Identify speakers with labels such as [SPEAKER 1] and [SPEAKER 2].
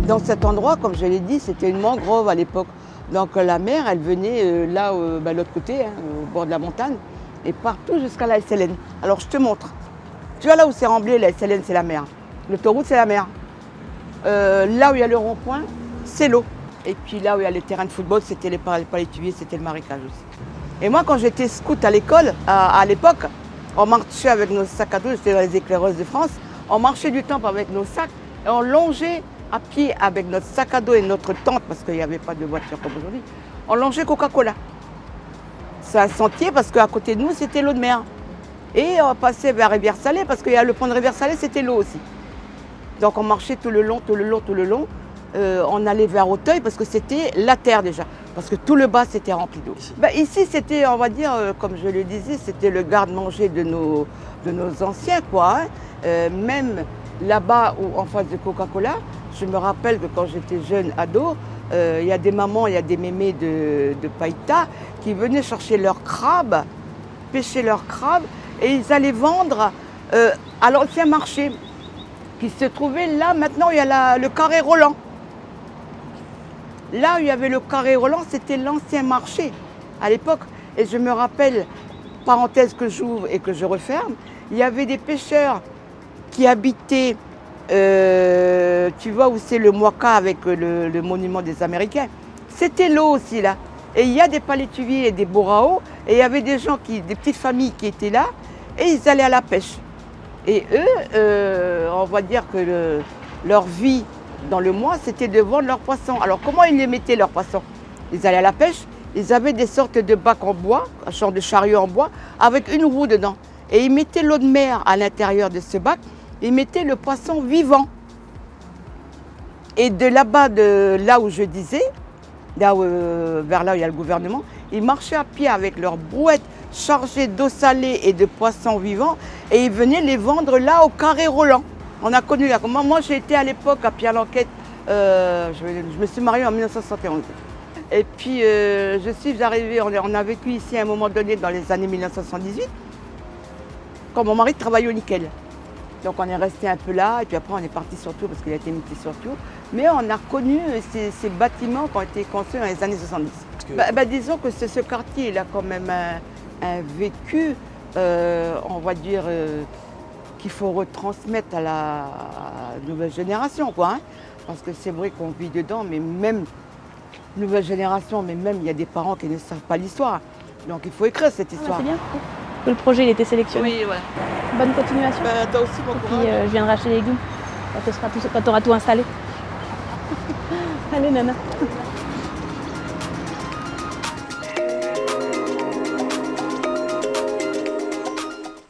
[SPEAKER 1] Dans cet endroit, comme je l'ai dit, c'était une mangrove à l'époque. Donc la mer, elle venait là, de l'autre côté, hein, au bord de la montagne, et partout jusqu'à la SLN. Alors je te montre. Tu vois là où c'est remblé, la SLN, c'est la mer. L'autoroute, c'est la mer. Là où il y a le rond-point, c'est l'eau. Et puis là où il y a les terrains de football, c'était les palétuviers, c'était le marécage aussi. Et moi, quand j'étais scout à l'école, à l'époque, on marchait avec nos sacs à dos, j'étais dans les éclaireuses de France, on marchait du temple avec nos sacs et on longeait à pied avec notre sac à dos et notre tente, parce qu'il n'y avait pas de voiture comme aujourd'hui, on longeait Coca-Cola. C'est un sentier parce qu'à côté de nous, c'était l'eau de mer. Et on passait vers Rivière-Salée parce qu'il y a le pont de Rivière-Salée, c'était l'eau aussi. Donc on marchait tout le long, tout le long, tout le long. On allait vers Auteuil parce que c'était la terre déjà. Parce que tout le bas, c'était rempli d'eau. Ici, c'était, on va dire, comme je le disais, c'était le garde-manger de nos anciens, quoi. Hein. Même là-bas, en face de Coca-Cola, je me rappelle que quand j'étais jeune ado, il y a des mamans, il y a des mémés de Païta qui venaient chercher leurs crabes, pêcher leurs crabes, et ils allaient vendre à l'ancien marché qui se trouvait là, maintenant il y a le carré Roland. Là où il y avait le carré Roland, c'était l'ancien marché à l'époque. Et je me rappelle, parenthèse que j'ouvre et que je referme, il y avait des pêcheurs qui habitaient, tu vois où c'est le Moaka avec le monument des Américains. C'était l'eau aussi là. Et il y a des palétuviers et des boraos, et il y avait des gens, des petites familles qui étaient là, et ils allaient à la pêche. Et eux, on va dire que leur vie dans le mois, c'était de vendre leurs poissons. Alors comment ils les mettaient leurs poissons? Ils allaient à la pêche, ils avaient des sortes de bacs en bois, un genre de chariot en bois, avec une roue dedans. Et ils mettaient l'eau de mer à l'intérieur de ce bac, ils mettaient le poisson vivant. Et de là-bas, de là où je disais, là vers là où il y a le gouvernement, ils marchaient à pied avec leurs brouettes chargées d'eau salée et de poissons vivants, et ils venaient les vendre là au carré Roland. On a connu là. Moi j'ai été à l'époque à Pierre-Lanquette, je me suis mariée en 1971. Et puis je suis arrivée, on a vécu ici à un moment donné dans les années 1978, quand mon mari travaillait au nickel. Donc on est resté un peu là, et puis après on est parti sur Tours parce qu'il a été muté sur Tours. Mais on a reconnu ces bâtiments qui ont été construits dans les années 70. Disons que ce quartier, il a quand même un vécu, on va dire, qu'il faut retransmettre à la nouvelle génération, quoi. Hein. Parce que c'est vrai qu'on vit dedans, mais même nouvelle génération, mais même il y a des parents qui ne savent pas l'histoire. Donc il faut écrire cette histoire.
[SPEAKER 2] C'est bien. Le projet il était sélectionné.
[SPEAKER 1] Oui, ouais.
[SPEAKER 2] Bonne continuation.
[SPEAKER 1] Toi aussi, bon courage.
[SPEAKER 2] Puis je viendrai acheter les légumes quand tu auras tout installé. Allez, Nana.